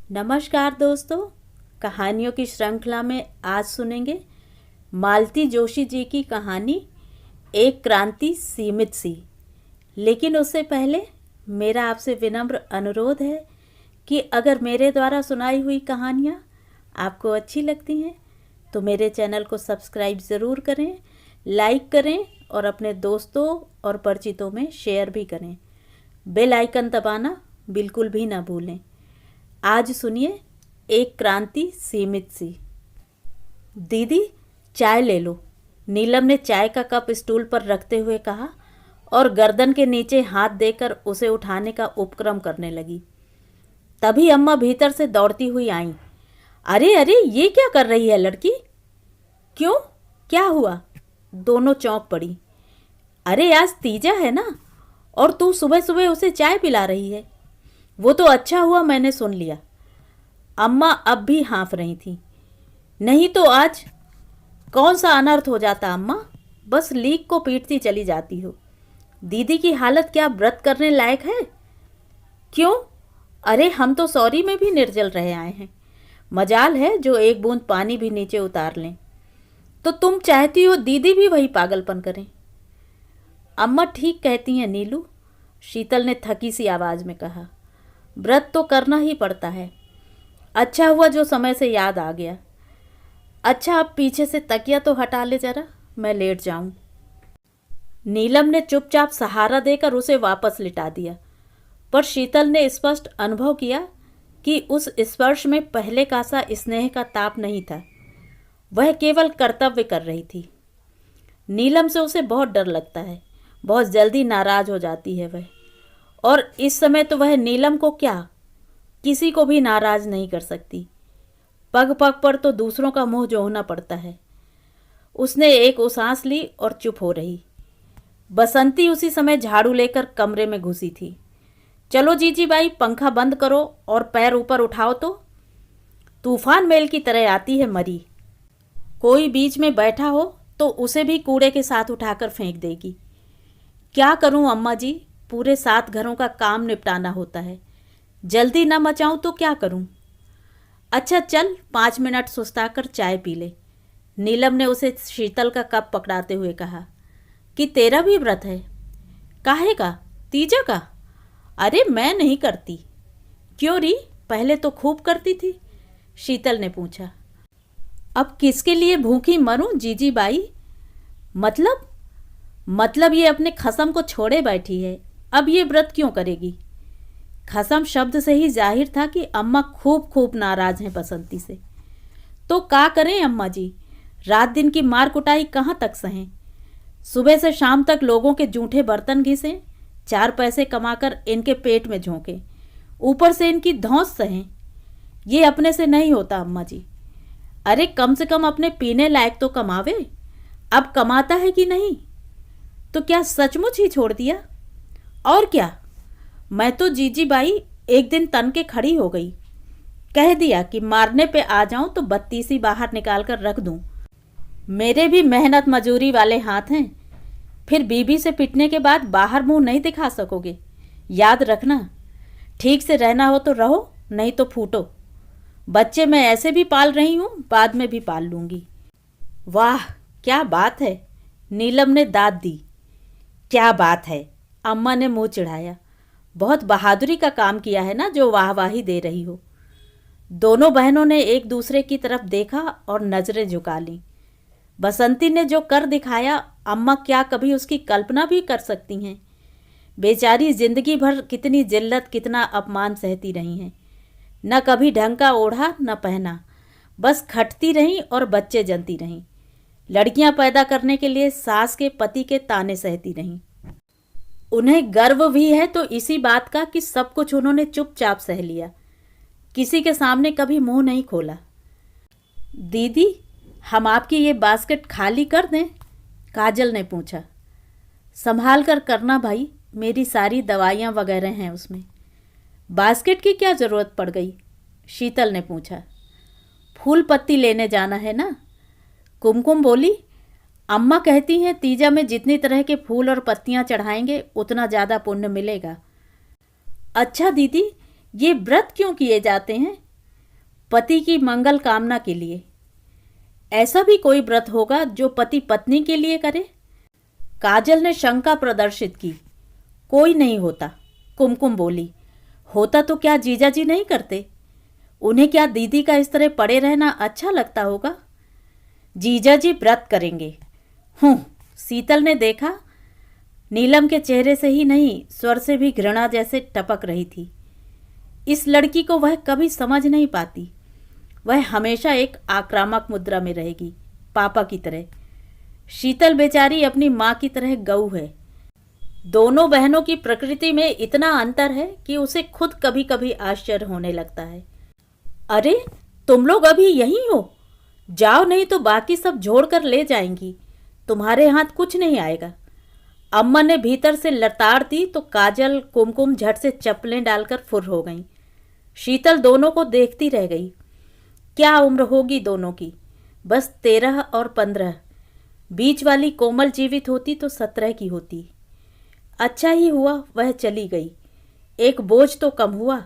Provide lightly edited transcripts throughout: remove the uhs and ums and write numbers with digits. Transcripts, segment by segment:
नमस्कार दोस्तों, कहानियों की श्रृंखला में आज सुनेंगे मालती जोशी जी की कहानी एक क्रांति सीमित सी। लेकिन उससे पहले मेरा आपसे विनम्र अनुरोध है कि अगर मेरे द्वारा सुनाई हुई कहानियाँ आपको अच्छी लगती हैं तो मेरे चैनल को सब्सक्राइब ज़रूर करें, लाइक करें और अपने दोस्तों और परिचितों में शेयर भी करें। बेल आइकन दबाना बिल्कुल भी ना भूलें। आज सुनिए एक क्रांति सीमित सी। दीदी, चाय ले लो, नीलम ने चाय का कप स्टूल पर रखते हुए कहा और गर्दन के नीचे हाथ देकर उसे उठाने का उपक्रम करने लगी। तभी अम्मा भीतर से दौड़ती हुई आईं। अरे अरे, ये क्या कर रही है लड़की? क्यों, क्या हुआ? दोनों चौंक पड़ी। अरे आज तीजा है ना, और तू सुबह सुबह उसे चाय पिला रही है। वो तो अच्छा हुआ मैंने सुन लिया। अम्मा अब भी हाँफ रही थी। नहीं तो आज कौन सा अनर्थ हो जाता अम्मा, बस लीक को पीटती चली जाती हो। दीदी की हालत क्या व्रत करने लायक है? क्यों? अरे हम तो सॉरी में भी निर्जल रहे आए हैं। मजाल है जो एक बूंद पानी भी नीचे उतार लें। तो तुम चाहती हो दीदी भी वही पागलपन करें? अम्मा ठीक कहती हैं नीलू, शीतल ने थकी सी आवाज़ में कहा। व्रत तो करना ही पड़ता है। अच्छा हुआ जो समय से याद आ गया। अच्छा, अब पीछे से तकिया तो हटा ले जरा, मैं लेट जाऊं। नीलम ने चुपचाप सहारा देकर उसे वापस लिटा दिया, पर शीतल ने स्पष्ट अनुभव किया कि उस स्पर्श में पहले का सा स्नेह का ताप नहीं था। वह केवल कर्तव्य कर रही थी। नीलम से उसे बहुत डर लगता है, बहुत जल्दी नाराज हो जाती है वह। और इस समय तो वह नीलम को क्या, किसी को भी नाराज नहीं कर सकती। पग पग पर तो दूसरों का मुंह जोहना पड़ता है। उसने एक उसास ली और चुप हो रही। बसंती उसी समय झाड़ू लेकर कमरे में घुसी थी। चलो जीजी बाई, पंखा बंद करो और पैर ऊपर उठाओ तो। तूफान मेल की तरह आती है मरी। कोई बीच में बैठा हो तो उसे भी कूड़े के साथ उठाकर फेंक देगी। क्या करूं अम्मा जी, पूरे 7 घरों का काम निपटाना होता है। जल्दी न मचाऊं तो क्या करूं? अच्छा चल, 5 मिनट सुस्ताकर चाय पी ले। नीलम ने उसे शीतल का कप पकड़ाते हुए कहा। कि तेरा भी व्रत है? काहे का? तीजा का? अरे मैं नहीं करती। क्यों री, पहले तो खूब करती थी, शीतल ने पूछा। अब किसके लिए भूखी मरूं जीजी बाई? मतलब ये अपने खसम को छोड़े बैठी है, अब ये व्रत क्यों करेगी? खसम शब्द से ही जाहिर था कि अम्मा खूब खूब नाराज हैं बसंती से। तो का करें अम्मा जी, रात दिन की मार कुटाई कहाँ तक सहें? सुबह से शाम तक लोगों के जूठे बर्तन घिसें, 4 पैसे कमाकर इनके पेट में झोंकें, ऊपर से इनकी धौंस सहें। ये अपने से नहीं होता अम्मा जी। अरे कम से कम अपने पीने लायक तो कमावे। अब कमाता है कि नहीं? तो क्या सचमुच ही छोड़ दिया? और क्या, मैं तो जीजी बाई एक दिन तन के खड़ी हो गई। कह दिया कि मारने पे आ जाऊं तो 32 बाहर निकाल कर रख दूं। मेरे भी मेहनत मजूरी वाले हाथ हैं। फिर बीबी से पिटने के बाद बाहर मुंह नहीं दिखा सकोगे, याद रखना। ठीक से रहना हो तो रहो, नहीं तो फूटो। बच्चे मैं ऐसे भी पाल रही हूँ, बाद में भी पाल लूँगी। वाह क्या बात है, नीलम ने दाद दी। क्या बात है, अम्मा ने मुंह चिढ़ाया। बहुत बहादुरी का काम किया है ना जो वाहवाही दे रही हो। दोनों बहनों ने एक दूसरे की तरफ देखा और नजरें झुका लीं। बसंती ने जो कर दिखाया, अम्मा क्या कभी उसकी कल्पना भी कर सकती हैं? बेचारी जिंदगी भर कितनी जिल्लत, कितना अपमान सहती रही हैं। न कभी ढंग का ओढ़ा न पहना, बस खटती रहीं और बच्चे जनती रहीं। लड़कियां पैदा करने के लिए सास के पति के ताने सहती रहीं। उन्हें गर्व भी है तो इसी बात का कि सब कुछ उन्होंने चुपचाप सह लिया, किसी के सामने कभी मुंह नहीं खोला। दीदी, हम आपकी ये बास्केट खाली कर दें? काजल ने पूछा। संभाल कर करना भाई, मेरी सारी दवाइयाँ वगैरह हैं उसमें। बास्केट की क्या ज़रूरत पड़ गई? शीतल ने पूछा। फूल पत्ती लेने जाना है ना, कुमकुम बोली। अम्मा कहती हैं तीजा में जितनी तरह के फूल और पत्तियां चढ़ाएंगे उतना ज़्यादा पुण्य मिलेगा। अच्छा दीदी, ये व्रत क्यों किए जाते हैं? पति की मंगल कामना के लिए। ऐसा भी कोई व्रत होगा जो पति पत्नी के लिए करे? काजल ने शंका प्रदर्शित की। कोई नहीं होता, कुमकुम बोली। होता तो क्या जीजा जी नहीं करते? उन्हें क्या दीदी का इस तरह पड़े रहना अच्छा लगता होगा? जीजा जी व्रत करेंगे। शीतल ने देखा नीलम के चेहरे से ही नहीं, स्वर से भी घृणा जैसे टपक रही थी। इस लड़की को वह कभी समझ नहीं पाती। वह हमेशा एक आक्रामक मुद्रा में रहेगी, पापा की तरह। शीतल बेचारी अपनी माँ की तरह गऊ है। दोनों बहनों की प्रकृति में इतना अंतर है कि उसे खुद कभी कभी आश्चर्य होने लगता है। अरे, तुम लोग अभी यहीं हो? जाओ, नहीं तो बाकी सब जोड़ कर ले जाएंगी। तुम्हारे हाथ कुछ नहीं आएगा। अम्मा ने भीतर से लताड़ दी तो काजल कुमकुम झट से चप्पलें डालकर फुर हो गईं। शीतल दोनों को देखती रह गई। क्या उम्र होगी दोनों की? बस 13 और 15। बीच वाली कोमल जीवित होती तो 17 की होती। अच्छा ही हुआ वह चली गई। एक बोझ तो कम हुआ।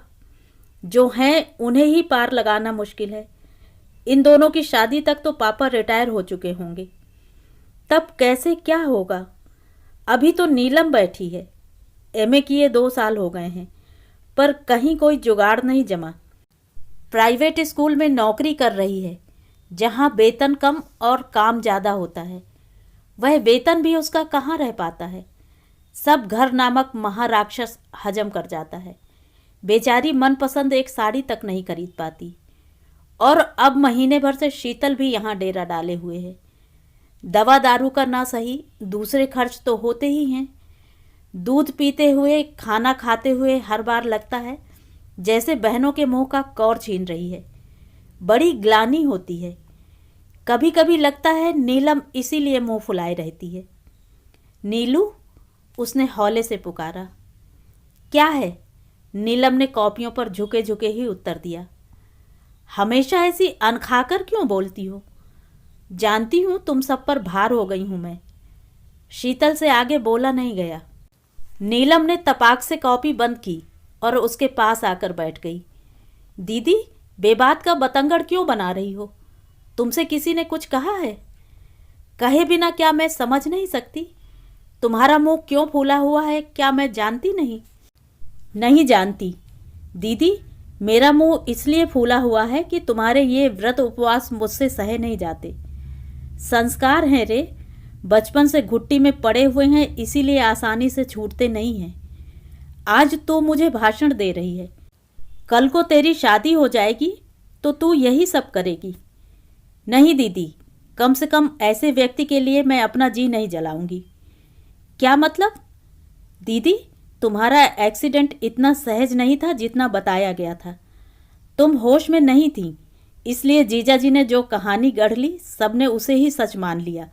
जो हैं उन्हें ही पार लगाना मुश्किल है। इन दोनों की शादी तक तो पापा रिटायर हो चुके होंगे। तब कैसे क्या होगा? अभी तो नीलम बैठी है। एमए किए 2 साल हो गए हैं, पर कहीं कोई जुगाड़ नहीं जमा। प्राइवेट स्कूल में नौकरी कर रही है, जहाँ वेतन कम और काम ज़्यादा होता है। वह वेतन भी उसका कहाँ रह पाता है। सब घर नामक महाराक्षस हजम कर जाता है। बेचारी मनपसंद एक साड़ी तक नहीं खरीद पाती। और अब महीने भर से शीतल भी यहाँ डेरा डाले हुए है। दवा दारू का ना सही, दूसरे खर्च तो होते ही हैं। दूध पीते हुए, खाना खाते हुए हर बार लगता है जैसे बहनों के मुंह का कौर छीन रही है। बड़ी ग्लानि होती है। कभी कभी लगता है नीलम इसीलिए मुंह फुलाए रहती है। नीलू, उसने हौले से पुकारा। क्या है? नीलम ने कॉपियों पर झुके झुके ही उत्तर दिया। हमेशा ऐसी अनखाकर क्यों बोलती हो? जानती हूँ तुम सब पर भार हो गई हूँ मैं। शीतल से आगे बोला नहीं गया। नीलम ने तपाक से कॉपी बंद की और उसके पास आकर बैठ गई। दीदी, बेबात का बतंगड़ क्यों बना रही हो? तुमसे किसी ने कुछ कहा है? कहे बिना क्या मैं समझ नहीं सकती? तुम्हारा मुंह क्यों फूला हुआ है, क्या मैं जानती नहीं? नहीं जानती दीदी, मेरा मुंह इसलिए फूला हुआ है कि तुम्हारे ये व्रत उपवास मुझसे सहे नहीं जाते। संस्कार हैं रे, बचपन से घुट्टी में पड़े हुए हैं, इसीलिए आसानी से छूटते नहीं हैं। आज तो मुझे भाषण दे रही है। कल को तेरी शादी हो जाएगी तो तू यही सब करेगी। नहीं दीदी, कम से कम ऐसे व्यक्ति के लिए मैं अपना जी नहीं जलाऊंगी। क्या मतलब? दीदी, तुम्हारा एक्सीडेंट इतना सहज नहीं था जितना बताया गया था। तुम होश में नहीं थी, इसलिए जीजा जी ने जो कहानी गढ़ ली सबने उसे ही सच मान लिया,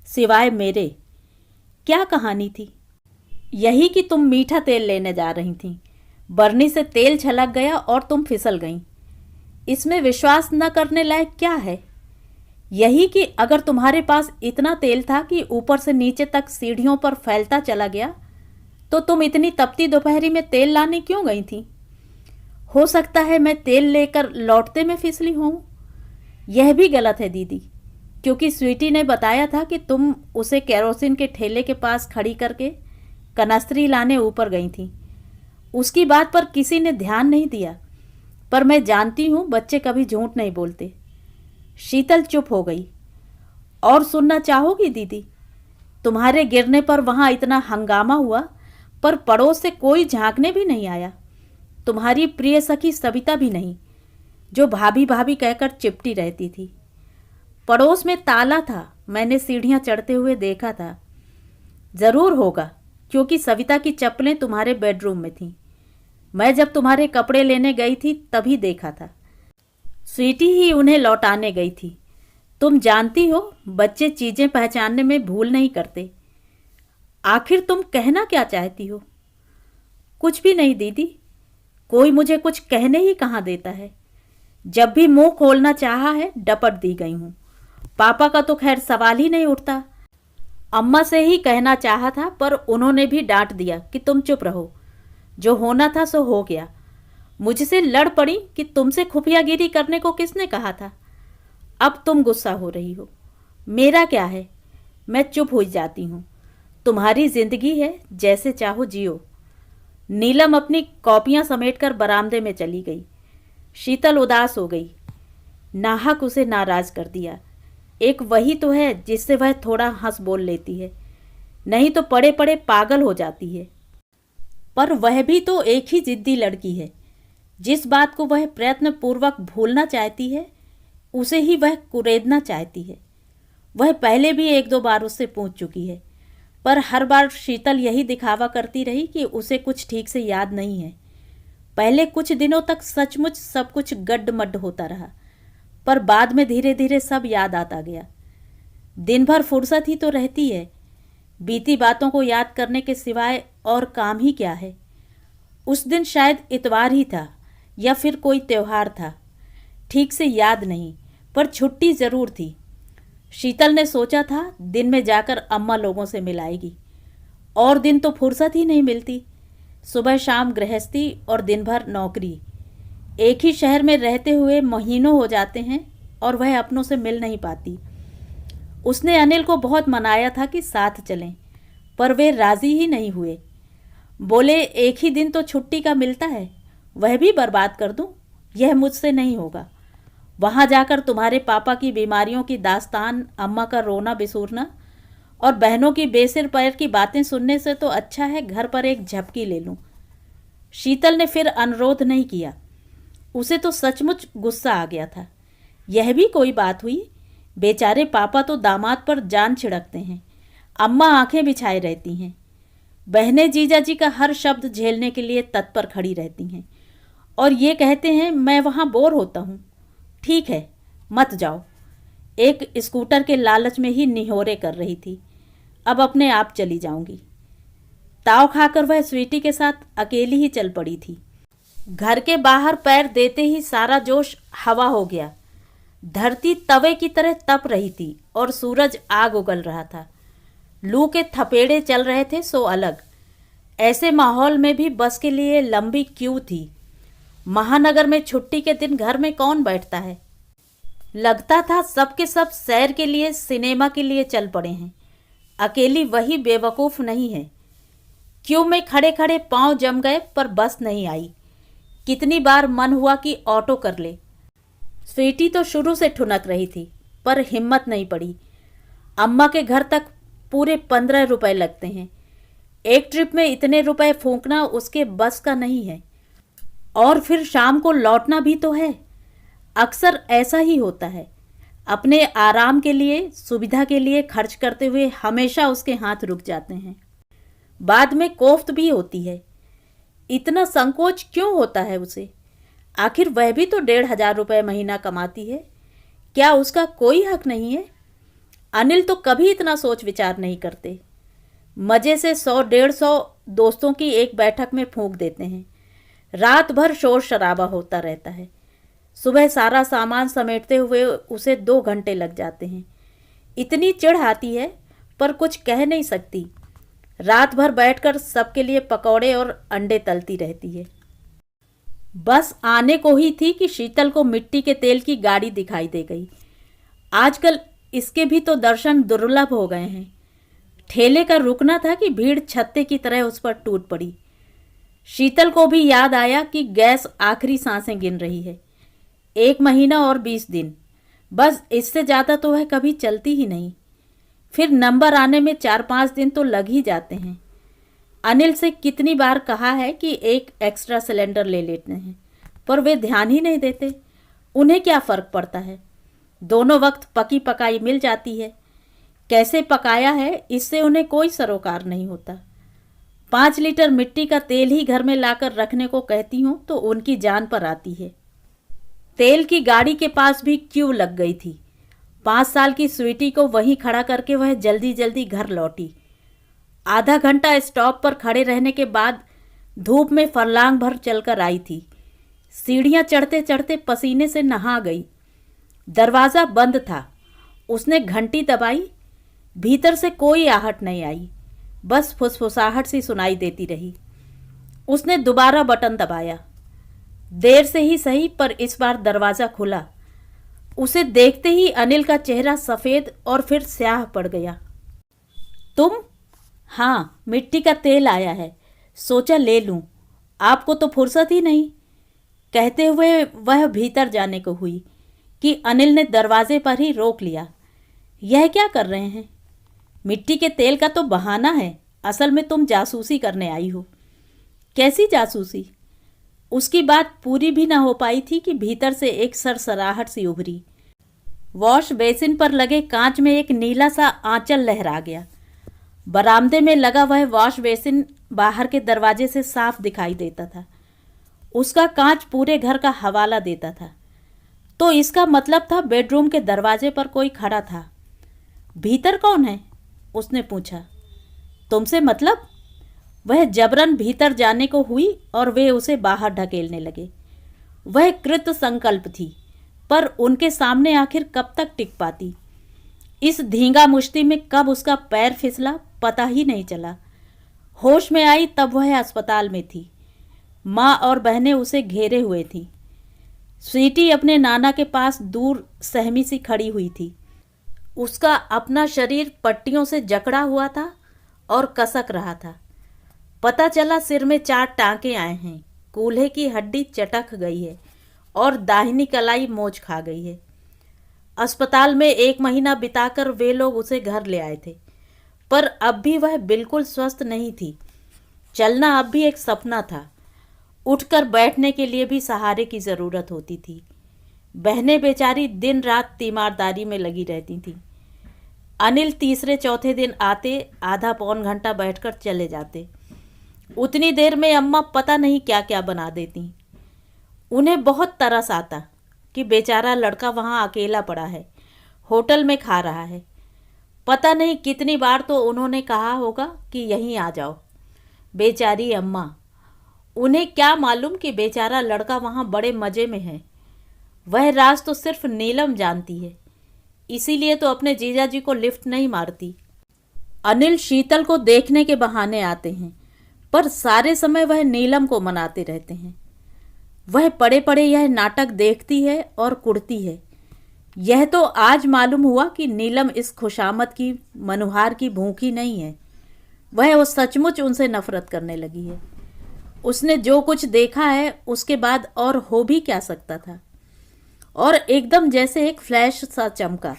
सिवाय मेरे। क्या कहानी थी? यही कि तुम मीठा तेल लेने जा रही थीं। बरनी से तेल छलक गया और तुम फिसल गईं। इसमें विश्वास न करने लायक क्या है? यही कि अगर तुम्हारे पास इतना तेल था कि ऊपर से नीचे तक सीढ़ियों पर फैलता चला गया, तो तुम इतनी तपती दोपहरी में तेल लाने क्यों गई थी? हो सकता है मैं तेल लेकर लौटते में फिसली हूँ। यह भी गलत है दीदी, क्योंकि स्वीटी ने बताया था कि तुम उसे केरोसिन के ठेले के पास खड़ी करके कनस्त्री लाने ऊपर गई थी। उसकी बात पर किसी ने ध्यान नहीं दिया, पर मैं जानती हूँ बच्चे कभी झूठ नहीं बोलते। शीतल चुप हो गई। और सुनना चाहोगी दीदी? तुम्हारे गिरने पर वहाँ इतना हंगामा हुआ, पर पड़ोस से कोई झांकने भी नहीं आया। तुम्हारी प्रिय सखी सविता भी नहीं, जो भाभी भाभी कहकर चिपटी रहती थी। पड़ोस में ताला था, मैंने सीढ़ियाँ चढ़ते हुए देखा था। ज़रूर होगा, क्योंकि सविता की चप्पलें तुम्हारे बेडरूम में थीं। मैं जब तुम्हारे कपड़े लेने गई थी तभी देखा था। स्वीटी ही उन्हें लौटाने गई थी। तुम जानती हो, बच्चे चीज़ें पहचानने में भूल नहीं करते। आखिर तुम कहना क्या चाहती हो? कुछ भी नहीं दीदी, कोई मुझे कुछ कहने ही कहाँ देता है। जब भी मुंह खोलना चाहा है डपट दी गई हूँ। पापा का तो खैर सवाल ही नहीं उठता। अम्मा से ही कहना चाहा था, पर उन्होंने भी डांट दिया कि तुम चुप रहो, जो होना था सो हो गया। मुझसे लड़ पड़ी कि तुमसे खुफियागिरी करने को किसने कहा था। अब तुम गुस्सा हो रही हो, मेरा क्या है, मैं चुप हो जाती हूँ। तुम्हारी जिंदगी है, जैसे चाहो जियो। नीलम अपनी कॉपियां समेटकर बरामदे में चली गई। शीतल उदास हो गई। नाहक उसे नाराज कर दिया। एक वही तो है जिससे वह थोड़ा हंस बोल लेती है, नहीं तो पड़े पड़े पागल हो जाती है। पर वह भी तो एक ही जिद्दी लड़की है। जिस बात को वह प्रयत्नपूर्वक भूलना चाहती है, उसे ही वह कुरेदना चाहती है। वह पहले भी एक दो बार उससे पूछ चुकी है, पर हर बार शीतल यही दिखावा करती रही कि उसे कुछ ठीक से याद नहीं है। पहले कुछ दिनों तक सचमुच सब कुछ गड्ढमड्ढ होता रहा, पर बाद में धीरे धीरे सब याद आता गया। दिन भर फुर्सत ही तो रहती है, बीती बातों को याद करने के सिवाय और काम ही क्या है। उस दिन शायद इतवार ही था या फिर कोई त्योहार था, ठीक से याद नहीं, पर छुट्टी ज़रूर थी। शीतल ने सोचा था दिन में जाकर अम्मा लोगों से मिलाएगी, और दिन तो फुर्सत ही नहीं मिलती। सुबह शाम गृहस्थी और दिन भर नौकरी। एक ही शहर में रहते हुए महीनों हो जाते हैं और वह अपनों से मिल नहीं पाती। उसने अनिल को बहुत मनाया था कि साथ चलें, पर वे राज़ी ही नहीं हुए। बोले एक ही दिन तो छुट्टी का मिलता है, वह भी बर्बाद कर दूं, यह मुझसे नहीं होगा। वहाँ जाकर तुम्हारे पापा की बीमारियों की दास्तान, अम्मा का रोना बिसूरना और बहनों की बेसिर पैर की बातें सुनने से तो अच्छा है घर पर एक झपकी ले लूं। शीतल ने फिर अनुरोध नहीं किया। उसे तो सचमुच गुस्सा आ गया था। यह भी कोई बात हुई? बेचारे पापा तो दामाद पर जान छिड़कते हैं, अम्मा आंखें बिछाए रहती हैं। बहनें जीजा जी का हर शब्द झेलने के लिए तत्पर खड़ी रहती हैं, और ये कहते हैं मैं वहाँ बोर होता हूँ। ठीक है, मत जाओ। एक स्कूटर के लालच में ही निहोरे कर रही थी, अब अपने आप चली जाऊंगी। ताव खाकर वह स्वीटी के साथ अकेली ही चल पड़ी थी। घर के बाहर पैर देते ही सारा जोश हवा हो गया। धरती तवे की तरह तप रही थी और सूरज आग उगल रहा था। लू के थपेड़े चल रहे थे सो अलग। ऐसे माहौल में भी बस के लिए लंबी क्यू थी। महानगर में छुट्टी के दिन घर में कौन बैठता है। लगता था सबके सब सैर के लिए, सिनेमा के लिए चल पड़े हैं। अकेली वही बेवकूफ़ नहीं है। क्यू में खड़े खड़े पांव जम गए, पर बस नहीं आई। कितनी बार मन हुआ कि ऑटो कर ले। स्वीटी तो शुरू से ठुनक रही थी, पर हिम्मत नहीं पड़ी। अम्मा के घर तक पूरे 15 रुपए लगते हैं। एक ट्रिप में इतने रुपए फूंकना उसके बस का नहीं है, और फिर शाम को लौटना भी तो है। अक्सर ऐसा ही होता है। अपने आराम के लिए, सुविधा के लिए खर्च करते हुए हमेशा उसके हाथ रुक जाते हैं। बाद में कोफ्त भी होती है। इतना संकोच क्यों होता है उसे? आखिर वह भी तो 1,500 रुपये महीना कमाती है। क्या उसका कोई हक नहीं है? अनिल तो कभी इतना सोच विचार नहीं करते। मज़े से 100-150 दोस्तों की एक बैठक में फूंक देते हैं। रात भर शोर शराबा होता रहता है। सुबह सारा सामान समेटते हुए उसे 2 घंटे लग जाते हैं। इतनी चिढ़ आती है, पर कुछ कह नहीं सकती। रात भर बैठकर सबके लिए पकौड़े और अंडे तलती रहती है। बस आने को ही थी कि शीतल को मिट्टी के तेल की गाड़ी दिखाई दे गई। आजकल इसके भी तो दर्शन दुर्लभ हो गए हैं। ठेले का रुकना था कि भीड़ छत्ते की तरह उस पर टूट पड़ी। शीतल को भी याद आया कि गैस आखिरी सांसें गिन रही है। 1 महीना और 20 दिन, बस इससे ज़्यादा तो वह कभी चलती ही नहीं। फिर नंबर आने में 4-5 दिन तो लग ही जाते हैं। अनिल से कितनी बार कहा है कि एक एक्स्ट्रा सिलेंडर ले लेते हैं, पर वे ध्यान ही नहीं देते। उन्हें क्या फ़र्क पड़ता है, दोनों वक्त पकी पकाई मिल जाती है। कैसे पकाया है इससे उन्हें कोई सरोकार नहीं होता। 5 लीटर मिट्टी का तेल ही घर में लाकर रखने को कहती हूँ तो उनकी जान पर आती है। तेल की गाड़ी के पास भी क्यू लग गई थी। 5 साल की स्वीटी को वहीं खड़ा करके वह जल्दी जल्दी घर लौटी। आधा घंटा स्टॉप पर खड़े रहने के बाद धूप में फरलांग भर चलकर आई थी। सीढ़ियाँ चढ़ते चढ़ते पसीने से नहा गई। दरवाज़ा बंद था। उसने घंटी दबाई, भीतर से कोई आहट नहीं आई, बस फुसफुसाहट सी सुनाई देती रही। उसने दोबारा बटन दबाया। देर से ही सही पर इस बार दरवाजा खुला। उसे देखते ही अनिल का चेहरा सफेद और फिर स्याह पड़ गया। तुम? हाँ, मिट्टी का तेल आया है, सोचा ले लूं, आपको तो फुर्सत ही नहीं। कहते हुए वह भीतर जाने को हुई कि अनिल ने दरवाजे पर ही रोक लिया। यह क्या कर रहे हैं? मिट्टी के तेल का तो बहाना है, असल में तुम जासूसी करने आई हो। कैसी जासूसी? उसकी बात पूरी भी ना हो पाई थी कि भीतर से एक सरसराहट सी उभरी। वॉश बेसिन पर लगे कांच में एक नीला सा आंचल लहरा गया। बरामदे में लगा वह वॉश बेसिन बाहर के दरवाजे से साफ दिखाई देता था। उसका कांच पूरे घर का हवाला देता था। तो इसका मतलब था बेडरूम के दरवाजे पर कोई खड़ा था। भीतर कौन है? उसने पूछा। तुमसे मतलब? वह जबरन भीतर जाने को हुई और वे उसे बाहर ढकेलने लगे। वह कृत संकल्प थी, पर उनके सामने आखिर कब तक टिक पाती। इस धींगा मुश्ती में कब उसका पैर फिसला पता ही नहीं चला। होश में आई तब वह अस्पताल में थी। माँ और बहनें उसे घेरे हुए थीं। स्वीटी अपने नाना के पास दूर सहमी सी खड़ी हुई थी। उसका अपना शरीर पट्टियों से जकड़ा हुआ था और कसक रहा था। पता चला सिर में 4 टांके आए हैं, कूल्हे की हड्डी चटक गई है और दाहिनी कलाई मोच खा गई है। अस्पताल में 1 महीना बिताकर वे लोग उसे घर ले आए थे, पर अब भी वह बिल्कुल स्वस्थ नहीं थी। चलना अब भी एक सपना था। उठकर बैठने के लिए भी सहारे की ज़रूरत होती थी। बहनें बेचारी दिन रात तीमारदारी में लगी रहती थीं। अनिल तीसरे चौथे दिन आते, आधा पौन घंटा बैठकर चले जाते। उतनी देर में अम्मा पता नहीं क्या क्या बना देती। उन्हें बहुत तरस आता कि बेचारा लड़का वहाँ अकेला पड़ा है, होटल में खा रहा है। पता नहीं कितनी बार तो उन्होंने कहा होगा कि यहीं आ जाओ। बेचारी अम्मा, उन्हें क्या मालूम कि बेचारा लड़का वहाँ बड़े मज़े में है। वह राज तो सिर्फ नीलम जानती है, इसीलिए तो अपने जीजा जी को लिफ्ट नहीं मारती। अनिल शीतल को देखने के बहाने आते हैं, पर सारे समय वह नीलम को मनाते रहते हैं। वह पड़े पड़े यह नाटक देखती है और कुढ़ती है। यह तो आज मालूम हुआ कि नीलम इस खुशामद की, मनुहार की भूखी नहीं है। वह वो सचमुच उनसे नफरत करने लगी है। उसने जो कुछ देखा है उसके बाद और हो भी क्या सकता था। और एकदम जैसे एक फ्लैश सा चमका।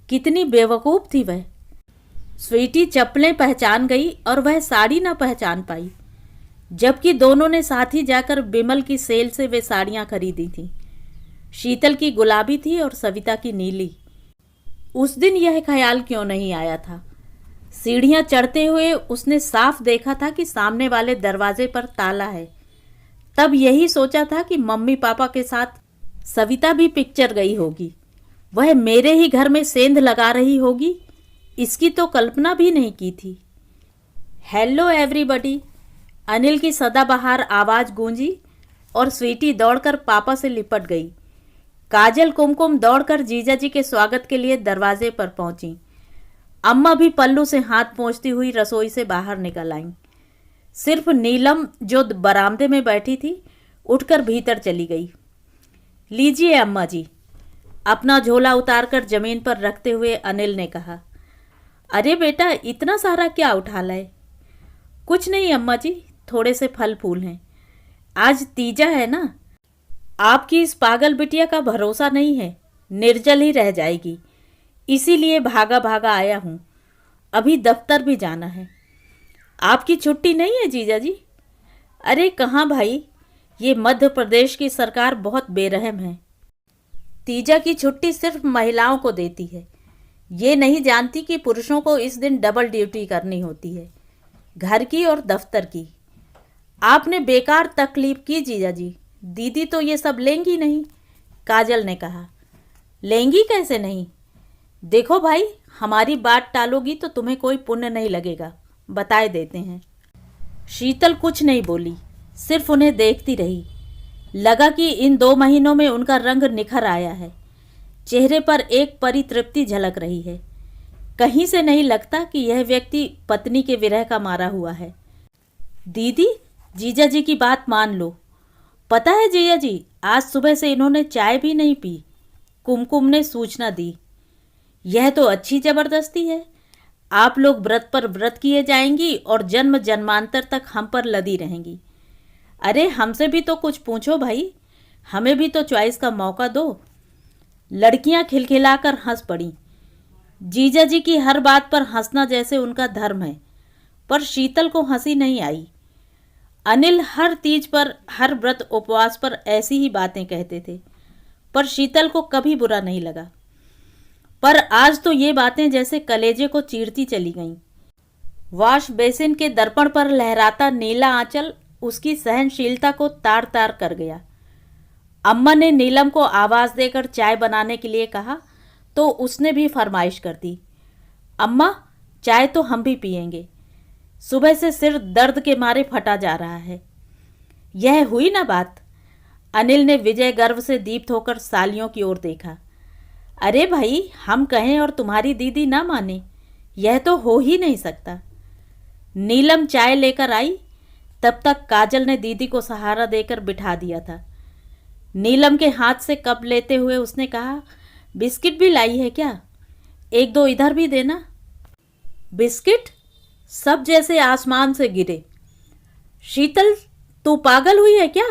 कितनी बेवकूफ़ थी वह। स्वीटी चप्पलें पहचान गई और वह साड़ी ना पहचान पाई, जबकि दोनों ने साथ ही जाकर बिमल की सेल से वे साड़ियाँ खरीदी थीं। शीतल की गुलाबी थी और सविता की नीली। उस दिन यह ख्याल क्यों नहीं आया था? सीढ़ियाँ चढ़ते हुए उसने साफ देखा था कि सामने वाले दरवाजे पर ताला है। तब यही सोचा था कि मम्मी पापा के साथ सविता भी पिक्चर गई होगी। वह मेरे ही घर में सेंध लगा रही होगी, इसकी तो कल्पना भी नहीं की थी। हेलो एवरीबॉडी, अनिल की सदाबहार आवाज़ गूंजी और स्वीटी दौड़कर पापा से लिपट गई। काजल कुमकुम दौड़कर जीजा जी के स्वागत के लिए दरवाजे पर पहुंची। अम्मा भी पल्लू से हाथ पोंछती हुई रसोई से बाहर निकल आईं। सिर्फ नीलम, जो बरामदे में बैठी थी, उठकर भीतर चली गई। लीजिए अम्मा जी, अपना झोला उतारकर जमीन पर रखते हुए अनिल ने कहा। अरे बेटा, इतना सारा क्या उठा लाए? कुछ नहीं अम्मा जी, थोड़े से फल फूल हैं। आज तीजा है ना। आपकी इस पागल बिटिया का भरोसा नहीं है, निर्जल ही रह जाएगी, इसीलिए भागा भागा आया हूँ। अभी दफ्तर भी जाना है। आपकी छुट्टी नहीं है जीजा जी? अरे कहाँ भाई, ये मध्य प्रदेश की सरकार बहुत बेरहम है। तीजा की छुट्टी सिर्फ महिलाओं को देती है। ये नहीं जानती कि पुरुषों को इस दिन डबल ड्यूटी करनी होती है, घर की और दफ्तर की। आपने बेकार तकलीफ की जीजा जी, दीदी तो ये सब लेंगी नहीं, काजल ने कहा। लेंगी कैसे नहीं? देखो भाई, हमारी बात टालोगी तो तुम्हें कोई पुण्य नहीं लगेगा, बताए देते हैं। शीतल कुछ नहीं बोली, सिर्फ उन्हें देखती रही। लगा कि इन 2 महीनों में उनका रंग निखर आया है। चेहरे पर एक परितृप्ति झलक रही है। कहीं से नहीं लगता कि यह व्यक्ति पत्नी के विरह का मारा हुआ है। दीदी, जीजा जी की बात मान लो। पता है जिया जी, आज सुबह से इन्होंने चाय भी नहीं पी, कुमकुम ने सूचना दी। यह तो अच्छी जबरदस्ती है। आप लोग व्रत पर व्रत किए जाएंगी और जन्म जन्मांतर तक हम पर लदी रहेंगी। अरे हमसे भी तो कुछ पूछो भाई, हमें भी तो चॉइस का मौका दो। लड़कियां खिलखिलाकर हंस पड़ी। जीजा जी की हर बात पर हंसना जैसे उनका धर्म है, पर शीतल को हंसी नहीं आई। अनिल हर तीज पर, हर व्रत उपवास पर ऐसी ही बातें कहते थे, पर शीतल को कभी बुरा नहीं लगा। पर आज तो ये बातें जैसे कलेजे को चीरती चली गईं। वॉश बेसिन के दर्पण पर लहराता नीला आंचल उसकी सहनशीलता को तार तार कर गया। अम्मा ने नीलम को आवाज देकर चाय बनाने के लिए कहा तो उसने भी फरमाइश कर दी। अम्मा, चाय तो हम भी पिएंगे, सुबह से सिर दर्द के मारे फटा जा रहा है। यह हुई ना बात। अनिल ने विजय गर्व से दीप्त होकर सालियों की ओर देखा। अरे भाई, हम कहें और तुम्हारी दीदी ना माने, यह तो हो ही नहीं सकता। नीलम चाय लेकर आई, तब तक काजल ने दीदी को सहारा देकर बिठा दिया था। नीलम के हाथ से कप लेते हुए उसने कहा, बिस्किट भी लाई है क्या? एक दो इधर भी देना। बिस्किट? सब जैसे आसमान से गिरे। शीतल, तू पागल हुई है क्या?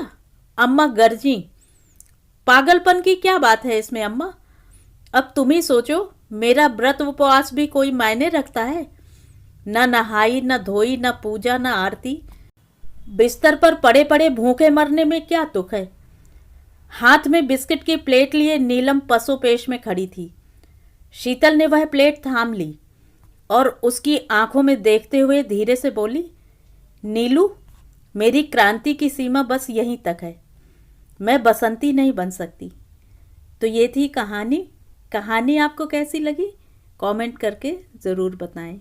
अम्मा गरजी। पागलपन की क्या बात है इसमें अम्मा? अब तुम ही सोचो, मेरा व्रत उपवास भी कोई मायने रखता है? न नहाई, न धोई, न पूजा, न आरती। बिस्तर पर पड़े पड़े भूखे मरने में क्या दुख है? हाथ में बिस्किट की प्लेट लिए नीलम पसोपेश में खड़ी थी। शीतल ने वह प्लेट थाम ली और उसकी आंखों में देखते हुए धीरे से बोली, नीलू, मेरी क्रांति की सीमा बस यहीं तक है। मैं बसंती नहीं बन सकती। तो ये थी कहानी। कहानी आपको कैसी लगी? कमेंट करके ज़रूर बताएं।